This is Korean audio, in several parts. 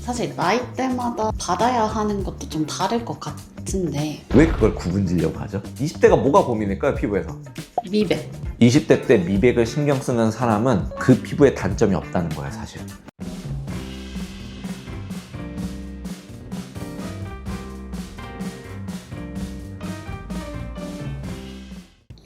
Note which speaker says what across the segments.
Speaker 1: 사실 나이대마다 받아야 하는 것도 좀 다를 것 같은데
Speaker 2: 왜 그걸 구분 지려고 하죠? 20대가 뭐가 고민일까요, 피부에서?
Speaker 1: 미백
Speaker 2: 20대 때 미백을 신경 쓰는 사람은 그 피부에 단점이 없다는 거예요, 사실.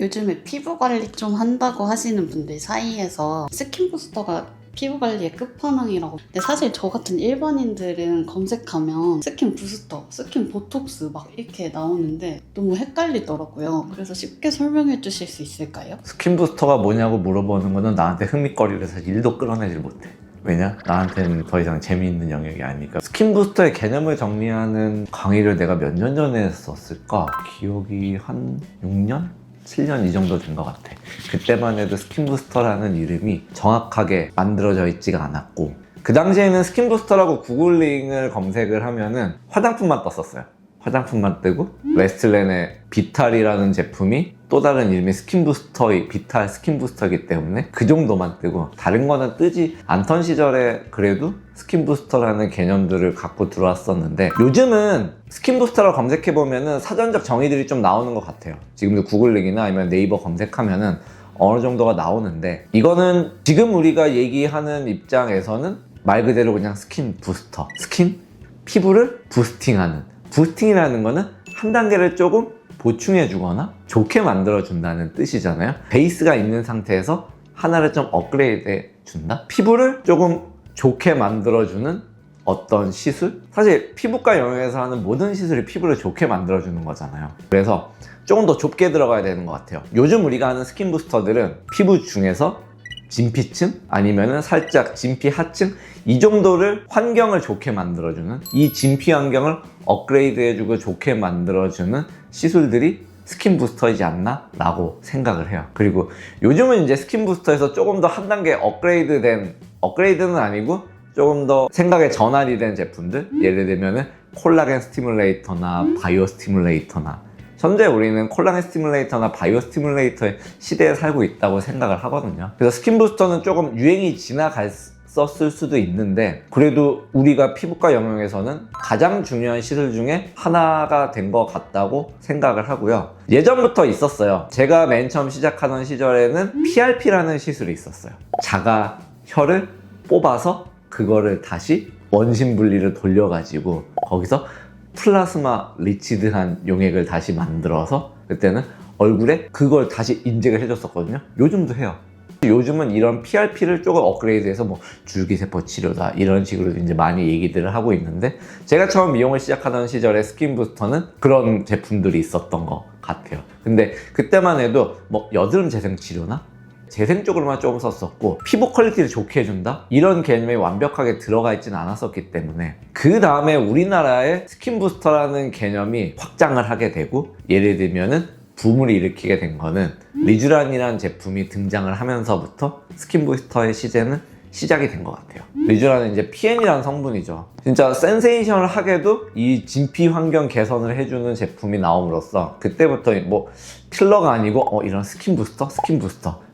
Speaker 1: 요즘에 피부 관리 좀 한다고 하시는 분들 사이에서 스킨 부스터가 피부 관리의 끝판왕이라고. 근데 사실 저 같은 일반인들은 검색하면 스킨 부스터, 스킨 보톡스 막 이렇게 나오는데 너무 헷갈리더라고요. 그래서 쉽게 설명해 주실 수 있을까요?
Speaker 2: 스킨 부스터가 뭐냐고 물어보는 거는 나한테 흥미거리라서 일도 끌어내질 못해. 왜냐? 나한테는 더 이상 재미있는 영역이 아니니까. 스킨 부스터의 개념을 정리하는 강의를 내가 몇 년 전에 했었을까? 기억이 한 6년? 7년 이 정도 된 것 같아. 그때만 해도 스킨 부스터라는 이름이 정확하게 만들어져 있지가 않았고, 그 당시에는 스킨 부스터라고 구글링을 검색을 하면은 화장품만 떴었어요. 화장품만 뜨고 레스틀렌의 비탈이라는 제품이 또 다른 이름의 스킨 부스터의 비탈 스킨 부스터이기 때문에 그 정도만 뜨고 다른 거는 뜨지 않던 시절에 그래도 스킨 부스터라는 개념들을 갖고 들어왔었는데, 요즘은 스킨 부스터라고 검색해보면은 사전적 정의들이 좀 나오는 것 같아요. 지금도 구글링이나 아니면 네이버 검색하면은 어느 정도가 나오는데, 이거는 지금 우리가 얘기하는 입장에서는 말 그대로 그냥 스킨 부스터, 스킨? 피부를 부스팅하는, 부스팅이라는 거는 한 단계를 조금 보충해 주거나 좋게 만들어 준다는 뜻이잖아요. 베이스가 있는 상태에서 하나를 좀 업그레이드 해 준다? 피부를 조금 좋게 만들어 주는 어떤 시술? 사실 피부과 영역에서 하는 모든 시술이 피부를 좋게 만들어 주는 거잖아요. 그래서 조금 더 좁게 들어가야 되는 것 같아요. 요즘 우리가 하는 스킨 부스터들은 피부 중에서 진피층 아니면은 살짝 진피 하층 이 정도를 환경을 좋게 만들어주는, 이 진피 환경을 업그레이드 해주고 좋게 만들어주는 시술들이 스킨 부스터이지 않나? 라고 생각을 해요. 그리고 요즘은 이제 스킨 부스터에서 조금 더 한 단계 업그레이드된, 업그레이드는 아니고 조금 더 생각의 전환이 된 제품들, 예를 들면은 콜라겐 스티뮬레이터나 바이오 스티뮬레이터나, 현재 우리는 콜라겐 스티뮬레이터나 바이오 스티뮬레이터의 시대에 살고 있다고 생각을 하거든요. 그래서 스킨 부스터는 조금 유행이 지나갔었을 수도 있는데, 그래도 우리가 피부과 영역에서는 가장 중요한 시술 중에 하나가 된 것 같다고 생각을 하고요. 예전부터 있었어요. 제가 맨 처음 시작하던 시절에는 PRP라는 시술이 있었어요. 자가 혀를 뽑아서 그거를 다시 원심 분리를 돌려가지고 거기서 플라스마 리치드한 용액을 다시 만들어서 그때는 얼굴에 그걸 다시 인젝을 해줬었거든요. 요즘도 해요. 요즘은 이런 PRP를 조금 업그레이드해서 뭐 줄기세포 치료다 이런 식으로 이제 많이 얘기들을 하고 있는데, 제가 처음 미용을 시작하던 시절에 스킨 부스터는 그런 제품들이 있었던 것 같아요. 근데 그때만 해도 뭐 여드름 재생 치료나 재생 쪽으로만 조금 썼었고, 피부 퀄리티를 좋게 해준다? 이런 개념이 완벽하게 들어가 있지는 않았었기 때문에, 그 다음에 우리나라의 스킨 부스터라는 개념이 확장을 하게 되고, 예를 들면은 붐을 일으키게 된 거는 리쥬란이라는 제품이 등장을 하면서부터 스킨 부스터의 시작이 된 것 같아요. 리쥬란은 이제 PN이라는 성분이죠. 진짜 센세이션하게도 이 진피 환경 개선을 해주는 제품이 나옴으로써 그때부터 뭐 필러가 아니고 이런 스킨 부스터?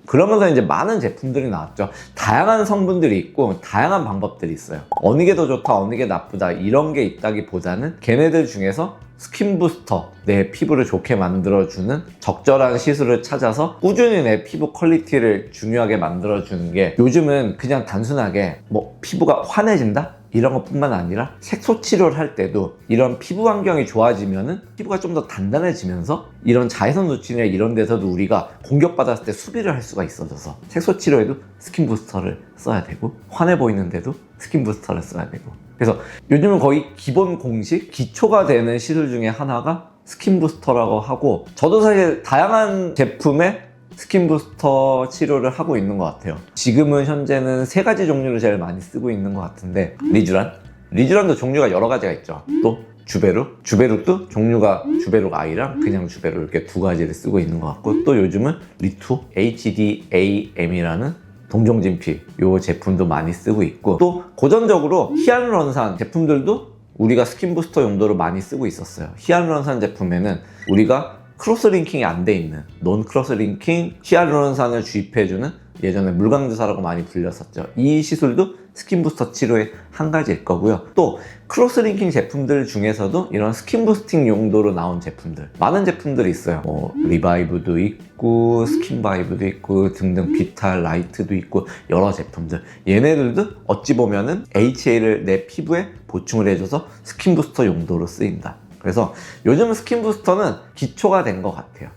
Speaker 2: 그러면서 이제 많은 제품들이 나왔죠. 다양한 성분들이 있고 다양한 방법들이 있어요. 어느 게 더 좋다, 어느 게 나쁘다 이런 게 있다기보다는 걔네들 중에서 스킨 부스터, 내 피부를 좋게 만들어주는 적절한 시술을 찾아서 꾸준히 내 피부 퀄리티를 중요하게 만들어주는 게, 요즘은 그냥 단순하게 뭐 피부가 환해진다? 이런 것뿐만 아니라 색소 치료를 할 때도 이런 피부 환경이 좋아지면은 피부가 좀 더 단단해지면서 이런 자외선 노출이나 이런 데서도 우리가 공격받았을 때 수비를 할 수가 있어져서 색소 치료에도 스킨 부스터를 써야 되고, 환해 보이는데도 스킨 부스터를 써야 되고, 그래서 요즘은 거의 기본 공식, 기초가 되는 시술 중에 하나가 스킨 부스터라고 하고, 저도 사실 다양한 제품의 스킨 부스터 치료를 하고 있는 것 같아요. 지금은 현재는 3가지 종류를 제일 많이 쓰고 있는 것 같은데, 리쥬란도 종류가 여러 가지가 있죠. 또 주베룩도 종류가 주베룩 I랑 그냥 주베룩 이렇게 2가지를 쓰고 있는 것 같고, 또 요즘은 리투 HDAM이라는 동종진피 요 제품도 많이 쓰고 있고, 또 고전적으로 히알루론산 제품들도 우리가 스킨 부스터 용도로 많이 쓰고 있었어요. 히알루론산 제품에는 우리가 크로스 링킹이 안 돼 있는 논 크로스 링킹 히알루론산을 주입해주는, 예전에 물광주사라고 많이 불렸었죠. 이 시술도 스킨 부스터 치료의 한 가지일 거고요. 또 크로스 링킹 제품들 중에서도 이런 스킨 부스팅 용도로 나온 제품들 많은 제품들이 있어요. 뭐 리바이브도 있고 스킨 바이브도 있고 등등 비탈 라이트도 있고 여러 제품들, 얘네들도 어찌 보면은 HA를 내 피부에 보충을 해줘서 스킨 부스터 용도로 쓰인다. 그래서 요즘 스킨 부스터는 기초가 된 것 같아요.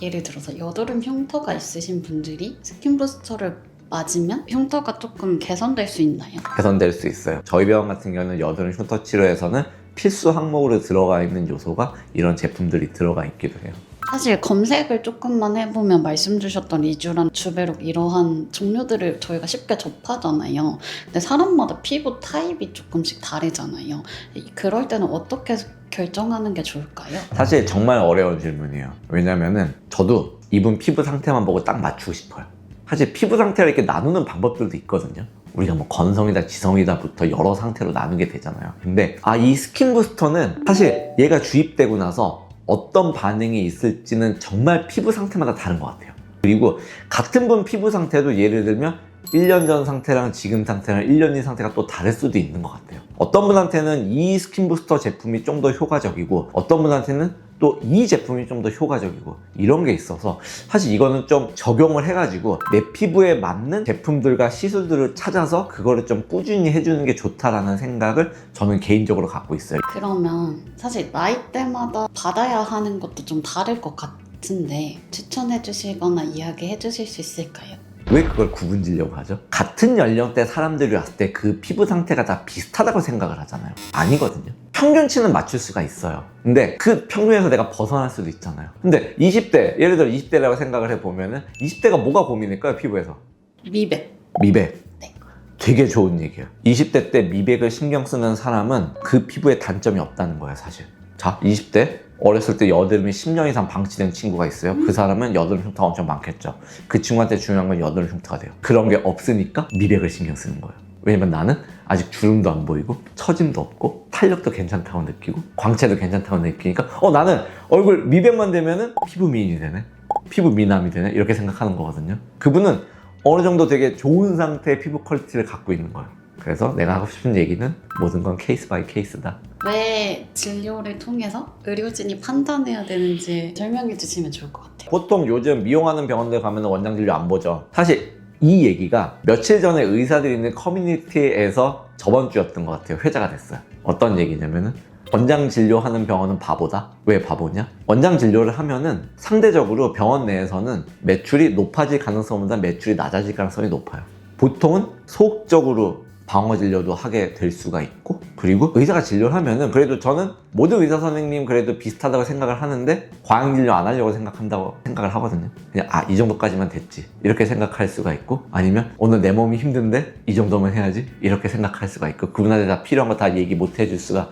Speaker 1: 예를 들어서 여드름 흉터가 있으신 분들이 스킨 부스터를 맞으면 흉터가 조금 개선될 수 있나요?
Speaker 2: 개선될 수 있어요. 저희 병원 같은 경우는 여드름 흉터 치료에서는 필수 항목으로 들어가 있는 요소가 이런 제품들이 들어가 있기도 해요.
Speaker 1: 사실 검색을 조금만 해보면 말씀 주셨던 리쥬란, 주베록 이러한 종류들을 저희가 쉽게 접하잖아요. 근데 사람마다 피부 타입이 조금씩 다르잖아요. 그럴 때는 어떻게 결정하는 게 좋을까요?
Speaker 2: 사실 정말 어려운 질문이에요. 왜냐면은 저도 이분 피부 상태만 보고 딱 맞추고 싶어요. 사실 피부 상태를 이렇게 나누는 방법들도 있거든요. 우리가 뭐 건성이다 지성이다부터 여러 상태로 나누게 되잖아요. 근데 이 스킨 부스터는 사실 얘가 주입되고 나서 어떤 반응이 있을지는 정말 피부 상태마다 다른 것 같아요. 그리고 같은 분 피부 상태도 예를 들면 1년 전 상태랑 지금 상태랑 1년 뒤 상태가 또 다를 수도 있는 것 같아요. 어떤 분한테는 이 스킨 부스터 제품이 좀 더 효과적이고 어떤 분한테는 또 이 제품이 좀 더 효과적이고 이런 게 있어서 사실 이거는 좀 적용을 해가지고 내 피부에 맞는 제품들과 시술들을 찾아서 그거를 좀 꾸준히 해주는 게 좋다라는 생각을 저는 개인적으로 갖고 있어요.
Speaker 1: 그러면 사실 나이대마다 받아야 하는 것도 좀 다를 것 같은데 추천해 주시거나 이야기해 주실 수 있을까요?
Speaker 2: 왜 그걸 구분 지려고 하죠? 같은 연령대 사람들이 왔을 때 그 피부 상태가 다 비슷하다고 생각을 하잖아요. 아니거든요. 평균치는 맞출 수가 있어요. 근데 그 평균에서 내가 벗어날 수도 있잖아요. 근데 20대, 예를 들어 20대라고 생각을 해보면은 20대가 뭐가 고민일까요, 피부에서?
Speaker 1: 미백.
Speaker 2: 미백.
Speaker 1: 네.
Speaker 2: 되게 좋은 얘기예요. 20대 때 미백을 신경 쓰는 사람은 그 피부에 단점이 없다는 거예요, 사실. 자, 20대 어렸을 때 여드름이 10년 이상 방치된 친구가 있어요. 그 사람은 여드름 흉터가 엄청 많겠죠. 그 친구한테 중요한 건 여드름 흉터가 돼요. 그런 게 없으니까 미백을 신경 쓰는 거예요. 왜냐면 나는 아직 주름도 안 보이고 처짐도 없고 탄력도 괜찮다고 느끼고 광채도 괜찮다고 느끼니까 나는 얼굴 미백만 되면은 피부 미인이 되네, 피부 미남이 되네, 이렇게 생각하는 거거든요. 그분은 어느 정도 되게 좋은 상태의 피부 퀄리티를 갖고 있는 거예요. 그래서 내가 하고 싶은 얘기는 모든 건 케이스 바이 케이스다.
Speaker 1: 왜 진료를 통해서 의료진이 판단해야 되는지 설명해 주시면 좋을 것 같아요.
Speaker 2: 보통 요즘 미용하는 병원들 가면 원장 진료 안 보죠. 사실 이 얘기가 며칠 전에 의사들이 있는 커뮤니티에서 저번 주였던 것 같아요. 회자가 됐어요. 어떤 얘기냐면은 원장 진료하는 병원은 바보다. 왜 바보냐? 원장 진료를 하면은 상대적으로 병원 내에서는 매출이 높아질 가능성보다 매출이 낮아질 가능성이 높아요. 보통은 소극적으로 방어 진료도 하게 될 수가 있고, 그리고 의사가 진료를 하면은 그래도 저는 모든 의사 선생님 그래도 비슷하다고 생각을 하는데 과잉 진료 안 하려고 생각한다고 생각을 하거든요. 그냥 이 정도까지만 됐지 이렇게 생각할 수가 있고, 아니면 오늘 내 몸이 힘든데 이 정도만 해야지 이렇게 생각할 수가 있고, 그분한테 다 필요한 거 다 얘기 못 해줄 수가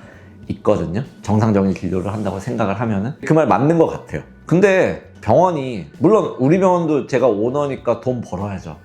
Speaker 2: 있거든요. 정상적인 진료를 한다고 생각을 하면은 그 말 맞는 것 같아요. 근데 병원이, 물론 우리 병원도 제가 오너니까 돈 벌어야죠.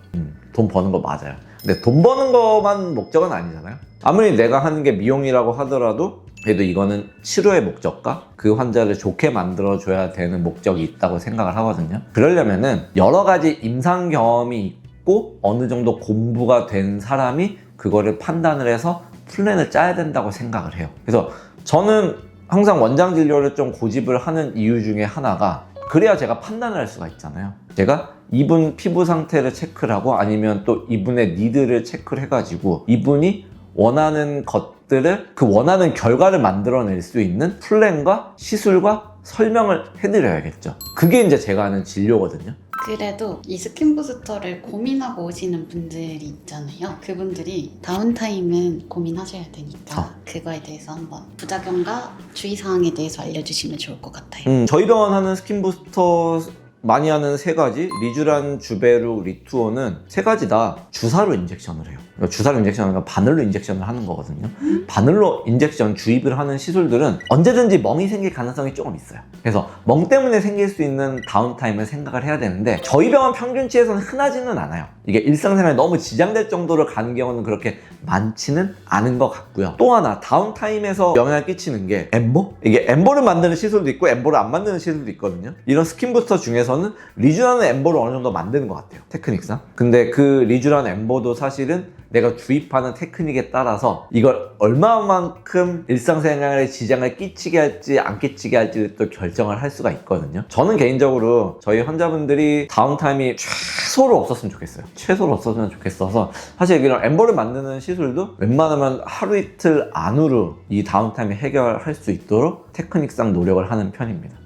Speaker 2: 돈 버는 거 맞아요. 근데 돈 버는 것만 목적은 아니잖아요. 아무리 내가 하는 게 미용이라고 하더라도 그래도 이거는 치료의 목적과 그 환자를 좋게 만들어줘야 되는 목적이 있다고 생각을 하거든요. 그러려면은 여러 가지 임상 경험이 있고 어느 정도 공부가 된 사람이 그거를 판단을 해서 플랜을 짜야 된다고 생각을 해요. 그래서 저는 항상 원장 진료를 좀 고집을 하는 이유 중에 하나가, 그래야 제가 판단을 할 수가 있잖아요. 제가 이분 피부 상태를 체크를 하고 아니면 또 이분의 니드를 체크를 해가지고 이분이 원하는 것들을, 그 원하는 결과를 만들어낼 수 있는 플랜과 시술과 설명을 해드려야겠죠. 그게 이제 제가 하는 진료거든요.
Speaker 1: 그래도 이 스킨 부스터를 고민하고 오시는 분들이 있잖아요. 그분들이 다운타임은 고민하셔야 되니까 그거에 대해서 한번 부작용과 주의사항에 대해서 알려주시면 좋을 것 같아요.
Speaker 2: 저희 병원 하는 스킨 부스터 많이 하는 세 가지, 리쥬란, 주베룩, 리투어는 세 가지 다 주사로 인젝션을 해요. 그러니까 주사로 인젝션을 하는 건 바늘로 인젝션을 하는 거거든요. 바늘로 인젝션 주입을 하는 시술들은 언제든지 멍이 생길 가능성이 조금 있어요. 그래서 멍 때문에 생길 수 있는 다운타임을 생각을 해야 되는데 저희 병원 평균치에서는 흔하지는 않아요. 이게 일상생활에 너무 지장될 정도로 가는 경우는 그렇게 많지는 않은 것 같고요. 또 하나, 다운타임에서 영향을 끼치는 게 엠보? 이게 엠보를 만드는 시술도 있고 엠보를 안 만드는 시술도 있거든요. 이런 스킨 부스터 중에서는 리쥬란 엠보를 어느 정도 만드는 것 같아요, 테크닉상. 근데 그 리쥬란 엠보도 사실은 내가 주입하는 테크닉에 따라서 이걸 얼마만큼 일상생활에 지장을 끼치게 할지 안 끼치게 할지를 또 결정을 할 수가 있거든요. 저는 개인적으로 저희 환자분들이 다운타임이 최소로 없었으면 좋겠어요. 최소로 없었으면 좋겠어서 사실 이런 엠버를 만드는 시술도 웬만하면 하루 이틀 안으로 이 다운타임을 해결할 수 있도록 테크닉상 노력을 하는 편입니다.